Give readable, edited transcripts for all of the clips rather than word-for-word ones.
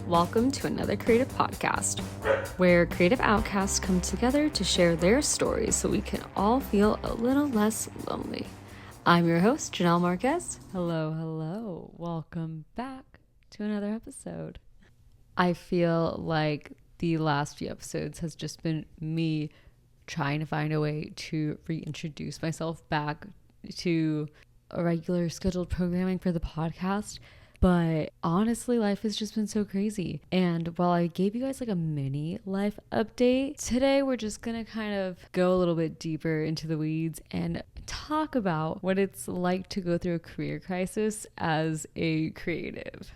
Welcome to another Creative Podcast, where creative outcasts come together to share their stories so we can all feel a little less lonely. I'm your host, Janelle Marquez. Hello. Welcome back to another episode. I feel like the last few episodes has just been me trying to find a way to reintroduce myself back to a regular scheduled programming for the podcast. But honestly, life has just been so crazy. And while I gave you guys like a mini life update, today we're just going to kind of go a little bit deeper into the weeds and talk about what it's like to go through a career crisis as a creative.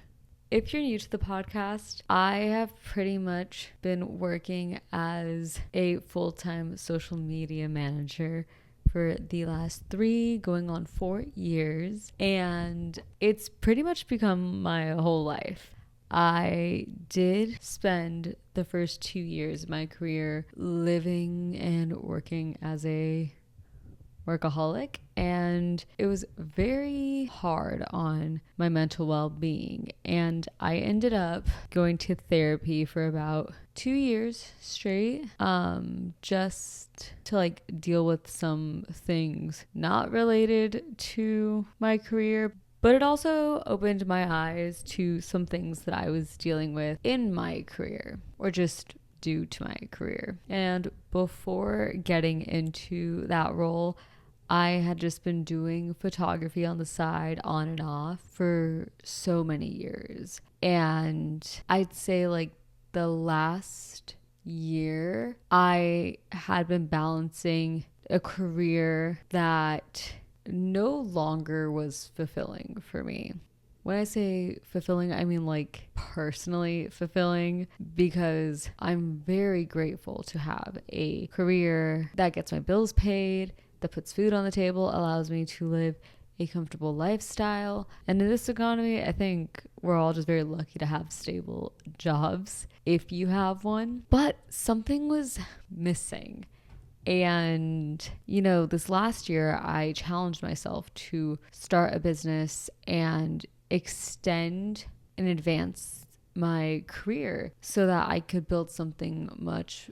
If you're new to the podcast, I have pretty much been working as a full-time social media manager for the last 3 going on 4 years, and it's pretty much become my whole life. I did spend the first 2 years of my career living and working as a workaholic, and it was very hard on my mental well-being, and I ended up going to therapy for about 2 years straight, just to like deal with some things not related to my career, but it also opened my eyes to some things that I was dealing with in my career, or just due to my career. And before getting into that role, I had just been doing photography on the side, on and off, for so many years. And I'd say like the last year, I had been balancing a career that no longer was fulfilling for me. When I say fulfilling, I mean like personally fulfilling, because I'm very grateful to have a career that gets my bills paid, that puts food on the table, allows me to live a comfortable lifestyle. And in this economy, I think we're all just very lucky to have stable jobs if you have one. But something was missing. And, this last year, I challenged myself to start a business and extend and advance my career so that I could build something much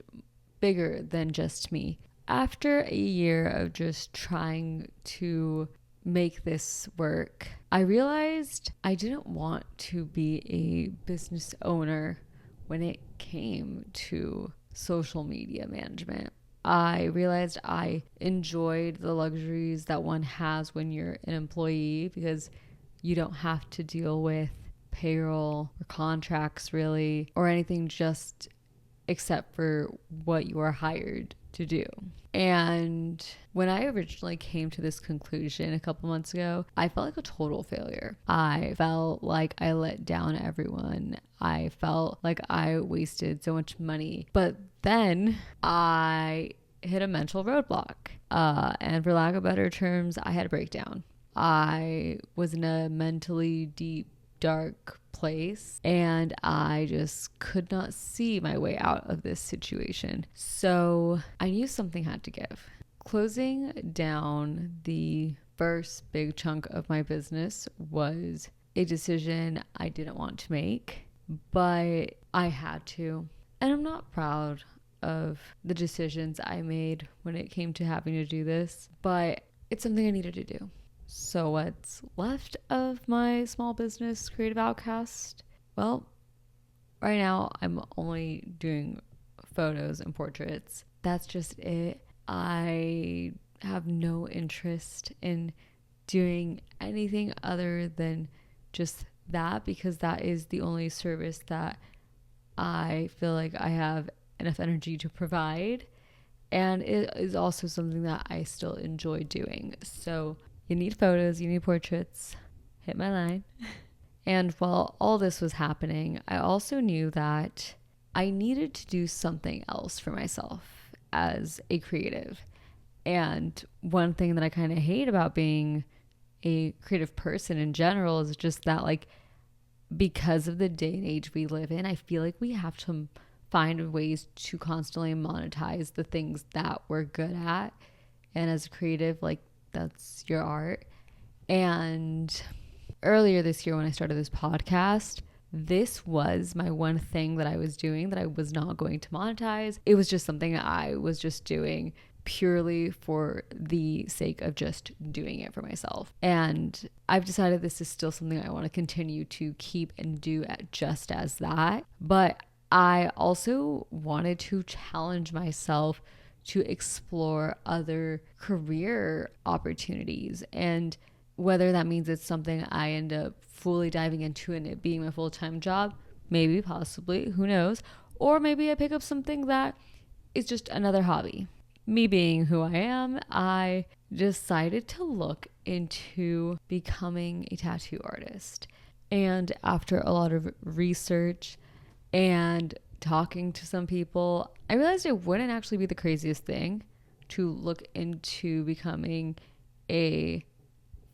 bigger than just me. After a year of just trying to make this work, I realized I didn't want to be a business owner when it came to social media management. I realized I enjoyed the luxuries that one has when you're an employee, because you don't have to deal with payroll or contracts really, or anything, just except for what you are hired to do. And when I originally came to this conclusion a couple months ago, I felt like a total failure. I felt like I let down everyone. I felt like I wasted so much money. But then I hit a mental roadblock. And for lack of better terms, I had a breakdown. I was in a mentally deep, dark place, and I just could not see my way out of this situation. So I knew something had to give. Closing down the first big chunk of my business was a decision I didn't want to make, but I had to. And I'm not proud of the decisions I made when it came to having to do this, but it's something I needed to do. So what's left of my small business creative outcast? Well, right now I'm only doing photos and portraits. That's just it. I have no interest in doing anything other than just that, because that is the only service that I feel like I have enough energy to provide. And it is also something that I still enjoy doing. So you need photos, you need portraits, hit my line. And while all this was happening, I also knew that I needed to do something else for myself as a creative. And one thing that I kind of hate about being a creative person in general is just that, like, because of the day and age we live in, I feel like we have to find ways to constantly monetize the things that we're good at. And as a creative, like, that's your art. And earlier this year when I started this podcast, this was my one thing that I was doing that I was not going to monetize. It was just something I was just doing purely for the sake of just doing it for myself. And I've decided this is still something I want to continue to keep and do at just as that. But I also wanted to challenge myself to explore other career opportunities. And whether that means it's something I end up fully diving into and it being my full-time job, maybe, possibly, who knows? Or maybe I pick up something that is just another hobby. Me being who I am, I decided to look into becoming a tattoo artist. And after a lot of research and talking to some people, I realized it wouldn't actually be the craziest thing to look into becoming a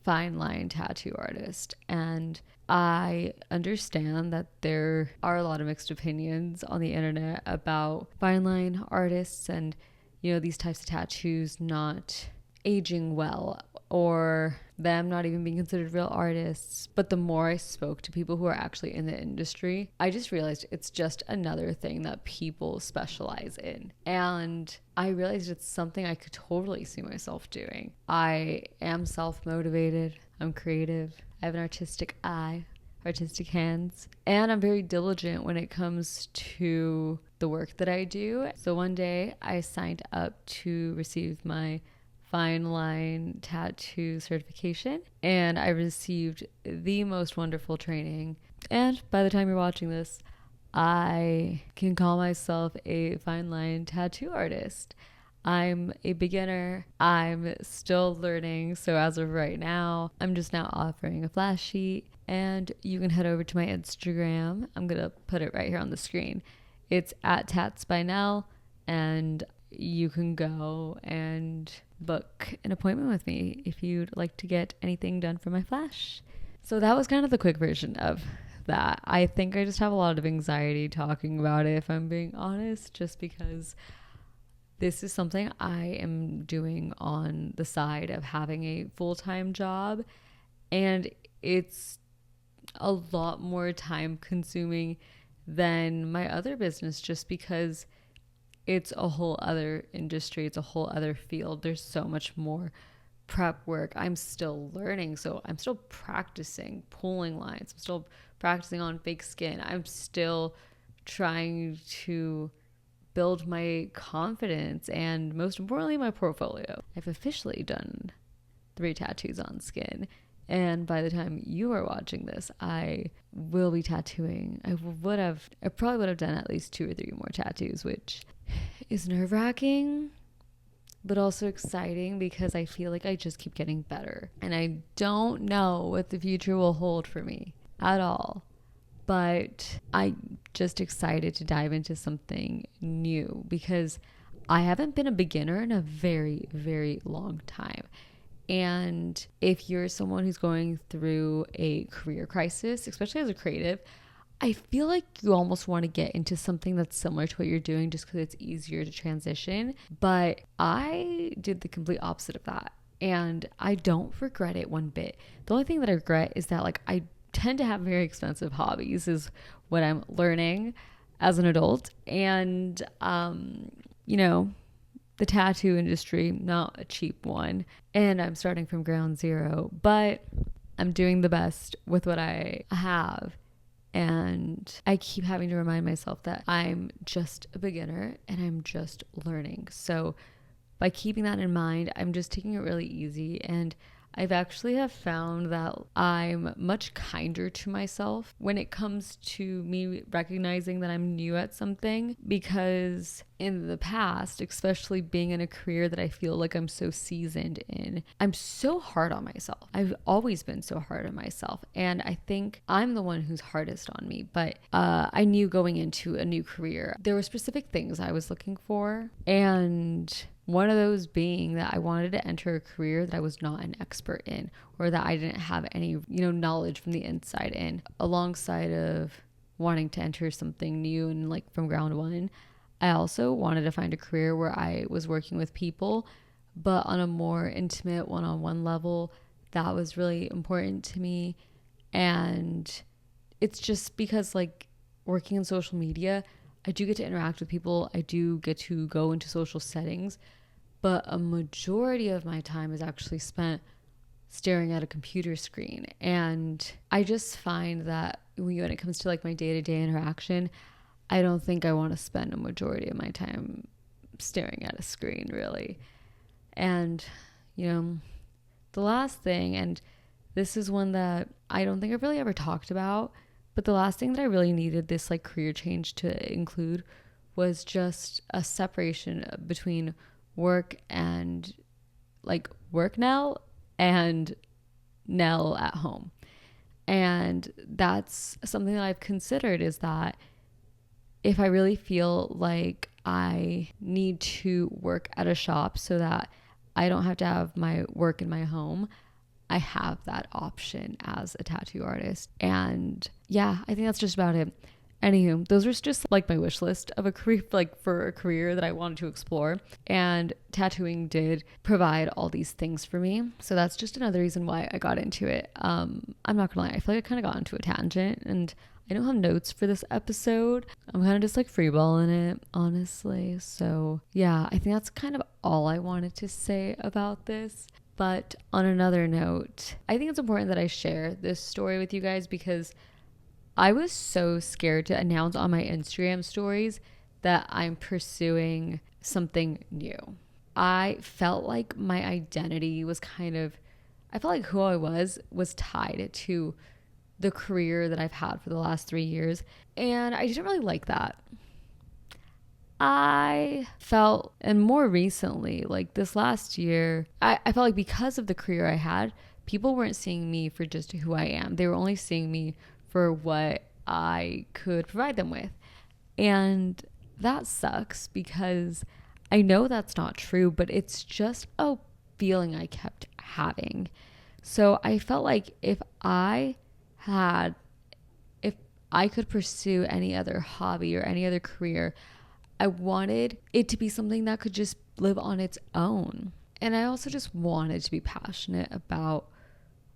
fine line tattoo artist. And I understand that there are a lot of mixed opinions on the internet about fine line artists and, you know, these types of tattoos not aging well or them not even being considered real artists. But the more I spoke to people who are actually in the industry, I just realized it's just another thing that people specialize in. And I realized it's something I could totally see myself doing. I am self-motivated. I'm creative. I have an artistic eye, artistic hands, and I'm very diligent when it comes to the work that I do. So one day I signed up to receive my fine line tattoo certification, and I received the most wonderful training. And by the time you're watching this, I can call myself a fine line tattoo artist. I'm a beginner. I'm still learning. So as of right now, I'm just now offering a flash sheet, and you can head over to my Instagram. I'm going to put it right here on the screen. It's at tatsbynell, and you can go and book an appointment with me if you'd like to get anything done for my flash. So that was kind of the quick version of that. I think I just have a lot of anxiety talking about it, if I'm being honest, just because this is something I am doing on the side of having a full-time job, and it's a lot more time consuming than my other business just because it's a whole other industry. It's a whole other field. There's so much more prep work. I'm still learning. So I'm still practicing pulling lines. I'm still practicing on fake skin. I'm still trying to build my confidence and, most importantly, my portfolio. I've officially done 3 tattoos on skin. And by the time you are watching this, I will be tattooing. I probably would have done at least 2 or 3 more tattoos, which is nerve-wracking, but also exciting because I feel like I just keep getting better. And I don't know what the future will hold for me at all. But I'm just excited to dive into something new because I haven't been a beginner in a very, very long time. And if you're someone who's going through a career crisis, especially as a creative, I feel like you almost want to get into something that's similar to what you're doing just because it's easier to transition. But I did the complete opposite of that. And I don't regret it one bit. The only thing that I regret is that I tend to have very expensive hobbies is what I'm learning as an adult. And, the tattoo industry, not a cheap one. And I'm starting from ground zero, but I'm doing the best with what I have. And I keep having to remind myself that I'm just a beginner and I'm just learning. So by keeping that in mind, I'm just taking it really easy. And I've actually have found that I'm much kinder to myself when it comes to me recognizing that I'm new at something, because in the past, especially being in a career that I feel like I'm so seasoned in, I'm so hard on myself. I've always been so hard on myself. And I think I'm the one who's hardest on me. But I knew going into a new career, there were specific things I was looking for. And one of those being that I wanted to enter a career that I was not an expert in, or that I didn't have any, knowledge from the inside in. Alongside of wanting to enter something new and from ground one, I also wanted to find a career where I was working with people, but on a more intimate one-on-one level. That was really important to me. And it's just because like working in social media, I do get to interact with people. I do get to go into social settings, but a majority of my time is actually spent staring at a computer screen. And I just find that when it comes to like my day-to-day interaction, I don't think I want to spend a majority of my time staring at a screen, really. And, the last thing, and this is one that I don't think I've really ever talked about, but the last thing that I really needed this like career change to include was just a separation between work and like work Nell and Nell at home. And that's something that I've considered, is that if I really feel like I need to work at a shop so that I don't have to have my work in my home, I have that option as a tattoo artist. And yeah, I think that's just about it. Anywho, those were just like my wish list of a career, like for a career that I wanted to explore. And tattooing did provide all these things for me. So that's just another reason why I got into it. I'm not gonna lie, I feel like I kind of got into a tangent and I don't have notes for this episode. I'm kind of just like freeballing it, honestly. So yeah, I think that's kind of all I wanted to say about this. But on another note, I think it's important that I share this story with you guys because I was so scared to announce on my Instagram stories that I'm pursuing something new. I felt like my identity was I felt like who I was tied to the career that I've had for the last 3 years. And I didn't really like that. I felt, and more recently, like this last year, I felt like because of the career I had, people weren't seeing me for just who I am. They were only seeing me for what I could provide them with. And that sucks because I know that's not true, but it's just a feeling I kept having. So I felt like if I could pursue any other hobby or any other career, I wanted it to be something that could just live on its own. And I also just wanted to be passionate about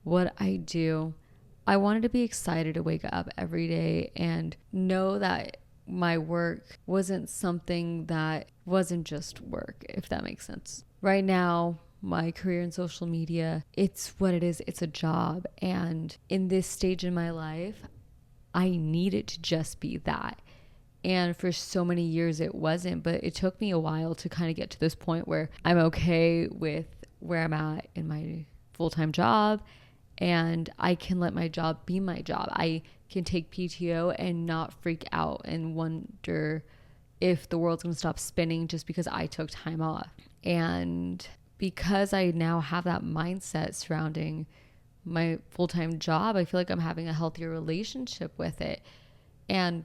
what I do. I wanted to be excited to wake up every day and know that my work wasn't something that wasn't just work, if that makes sense. Right now, my career in social media, it's what it is. It's a job. And in this stage in my life, I need it to just be that. And for so many years it wasn't, but it took me a while to kind of get to this point where I'm okay with where I'm at in my full-time job and I can let my job be my job. I can take PTO and not freak out and wonder if the world's going to stop spinning just because I took time off. And because I now have that mindset surrounding my full-time job, I feel like I'm having a healthier relationship with it. And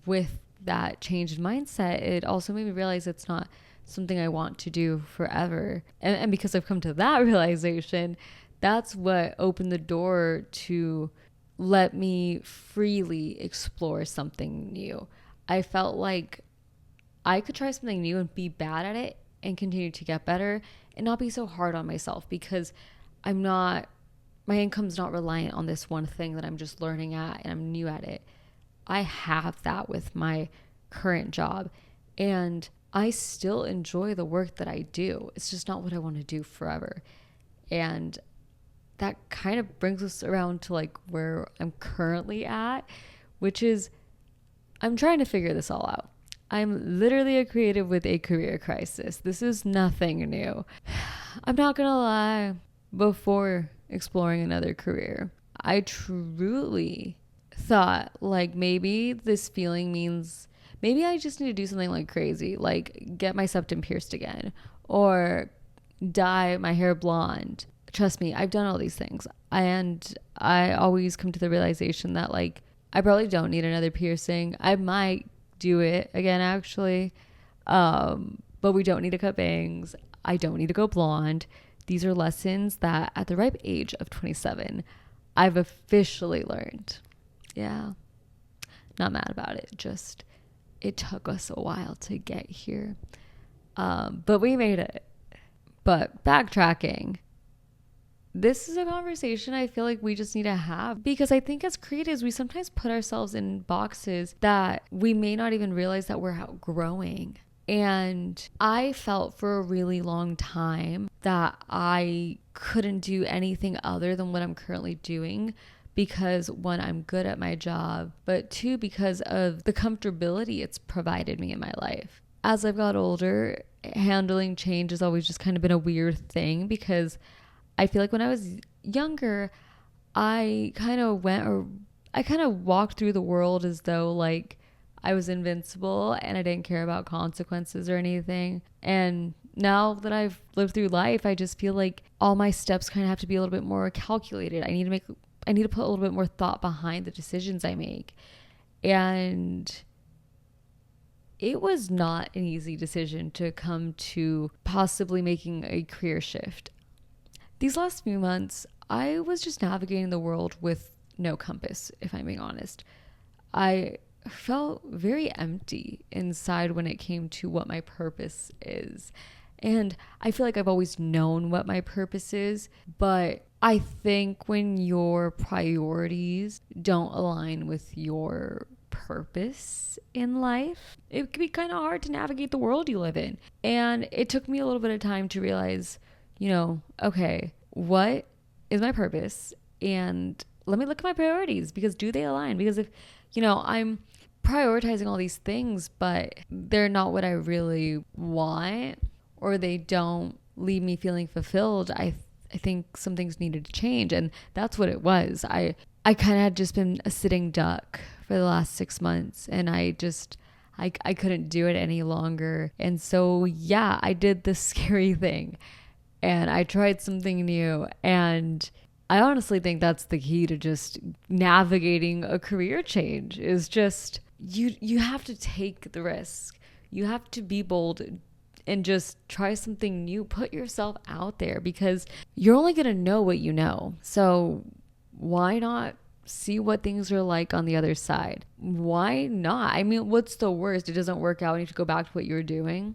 with that changed mindset, it also made me realize it's not something I want to do forever. And because I've come to that realization, that's what opened the door to let me freely explore something new. I felt like I could try something new and be bad at it and continue to get better and not be so hard on myself because my income's not reliant on this one thing that I'm just learning at and I'm new at it. I have that with my current job and I still enjoy the work that I do. It's just not what I want to do forever. And that kind of brings us around to like where I'm currently at, which is I'm trying to figure this all out. I'm literally a creative with a career crisis. This is nothing new. I'm not going to lie. Before exploring another career, I truly thought like maybe this feeling means maybe I just need to do something like crazy, like get my septum pierced again or dye my hair blonde. Trust me, I've done all these things. And I always come to the realization that like I probably don't need another piercing. I might do it again actually. But we don't need to cut bangs. I don't need to go blonde. These are lessons that at the ripe age of 27, I've officially learned. Yeah, not mad about it. Just, it took us a while to get here. But we made it. But backtracking, this is a conversation I feel like we just need to have, because I think as creatives, we sometimes put ourselves in boxes that we may not even realize that we're outgrowing. And I felt for a really long time that I couldn't do anything other than what I'm currently doing, because one, I'm good at my job, but two, because of the comfortability it's provided me in my life. As I've got older, handling change has always just kind of been a weird thing, because I feel like when I was younger, I kind of walked through the world as though like I was invincible and I didn't care about consequences or anything. And now that I've lived through life, I just feel like all my steps kind of have to be a little bit more calculated. I need to put a little bit more thought behind the decisions I make. And it was not an easy decision to come to possibly making a career shift. These last few months, I was just navigating the world with no compass, if I'm being honest. I felt very empty inside when it came to what my purpose is. And I feel like I've always known what my purpose is, but I think when your priorities don't align with your purpose in life, it can be kind of hard to navigate the world you live in. And it took me a little bit of time to realize, okay, what is my purpose? And let me look at my priorities, because do they align? Because if, I'm prioritizing all these things, but they're not what I really want, or they don't leave me feeling fulfilled, I think some things needed to change. And that's what it was. I kind of had just been a sitting duck for the last 6 months, and I couldn't do it any longer. And so, yeah, I did this scary thing, and I tried something new. And I honestly think that's the key to just navigating a career change, is just you have to take the risk. You have to be bold and just try something new. Put yourself out there, because you're only going to know what you know. So why not see what things are like on the other side? Why not? I mean, what's the worst? It doesn't work out and you have to go back to what you were doing.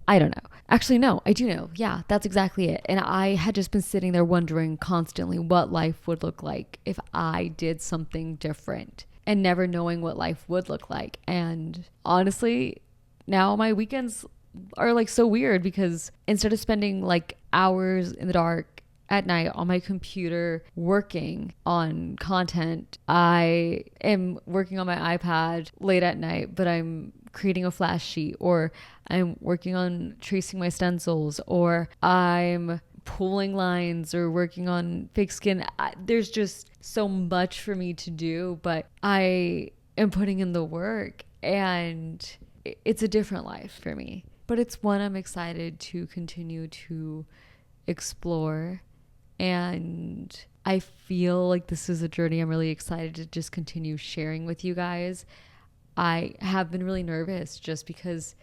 I don't know. Actually, no, I do know. Yeah, that's exactly it. And I had just been sitting there wondering constantly what life would look like if I did something different, and never knowing what life would look like. And honestly, now my weekends are like so weird, because instead of spending like hours in the dark at night on my computer working on content, I am working on my iPad late at night, but I'm creating a flash sheet, or I'm working on tracing my stencils, or I'm pulling lines or working on fake skin. There's just so much for me to do, but I am putting in the work, and it's a different life for me. But it's one I'm excited to continue to explore. And I feel like this is a journey I'm really excited to just continue sharing with you guys. I have been really nervous just because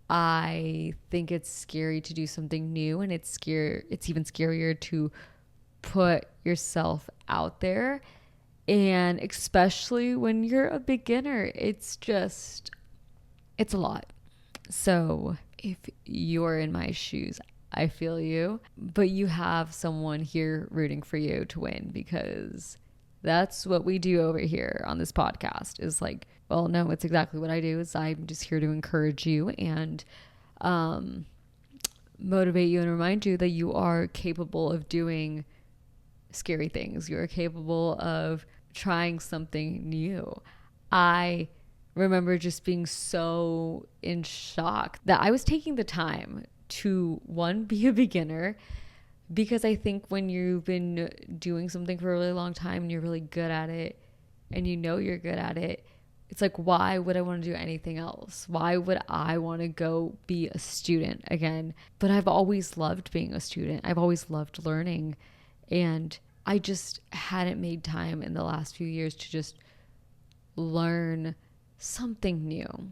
I think it's scary to do something new, and it's even scarier to put yourself out there. And especially when you're a beginner, it's a lot. So if you're in my shoes, I feel you, but you have someone here rooting for you to win, because that's what we do over here on this podcast. Is like, well, no, it's exactly what I do. Is I'm just here to encourage you and motivate you and remind you that you are capable of doing scary things. You are capable of trying something new. I remember just being so in shock that I was taking the time to, one, be a beginner, because I think when you've been doing something for a really long time and you're really good at it, and you're good at it, it's like, why would I want to do anything else? Why would I want to go be a student again? But I've always loved being a student. I've always loved learning. And I just hadn't made time in the last few years to just learn something new.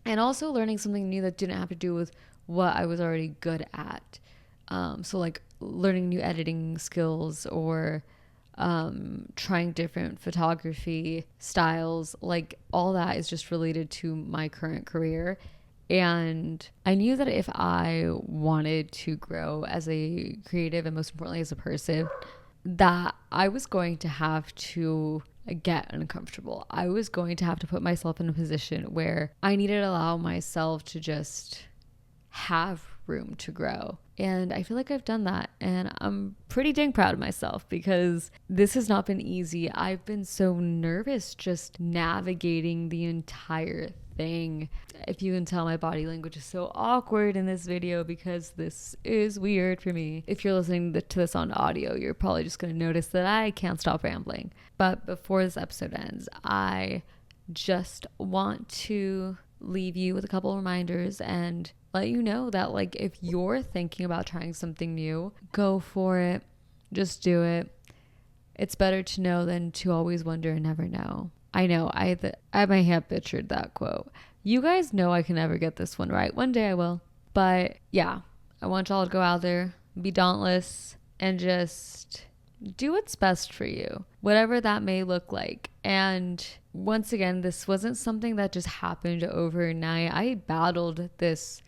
And also learning something new that didn't have to do with what I was already good at. So like learning new editing skills, or trying different photography styles, like all that is just related to my current career. And I knew that if I wanted to grow as a creative and most importantly as a person, that I was going to have to get uncomfortable. I was going to have to put myself in a position where I needed to allow myself to just have room to grow. And I feel like I've done that, and I'm pretty dang proud of myself because this has not been easy. I've been so nervous just navigating the entire thing. If you can tell, my body language is so awkward in this video because this is weird for me. If you're listening to this on audio, you're probably just going to notice that I can't stop rambling. But before this episode ends, I just want to leave you with a couple reminders and let you know that, like, if you're thinking about trying something new, go for it. Just do it. It's better to know than to always wonder and never know. I know I may have butchered that quote. You guys know I can never get this one right. One day I will. But yeah, I want y'all to go out there, be dauntless, and just do what's best for you, whatever that may look like. And once again, this wasn't something that just happened overnight. I battled this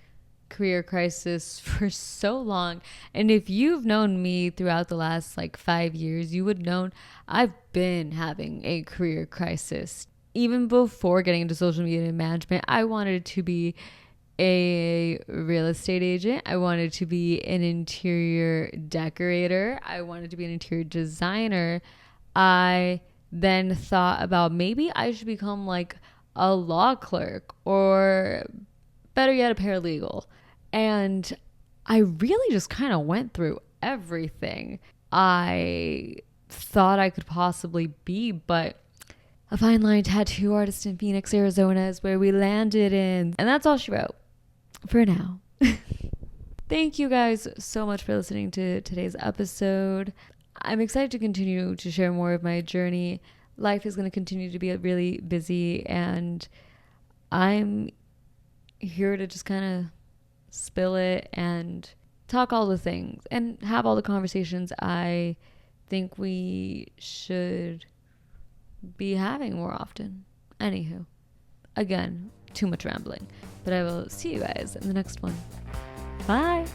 career crisis for so long, and if you've known me throughout the last 5 years, you would know I've been having a career crisis. Even before getting into social media management, I wanted to be a real estate agent. I wanted to be an interior decorator. I wanted to be an interior designer. I then thought about maybe I should become a law clerk, or better yet, a paralegal. And I really just kind of went through everything I thought I could possibly be, but a fine line tattoo artist in Phoenix, Arizona is where we landed in. And that's all she wrote for now. Thank you guys so much for listening to today's episode. I'm excited to continue to share more of my journey. Life is going to continue to be really busy, and I'm here to just kind of spill it and talk all the things and have all the conversations I think we should be having more often. Anywho, again, too much rambling, but I will see you guys in the next one. Bye.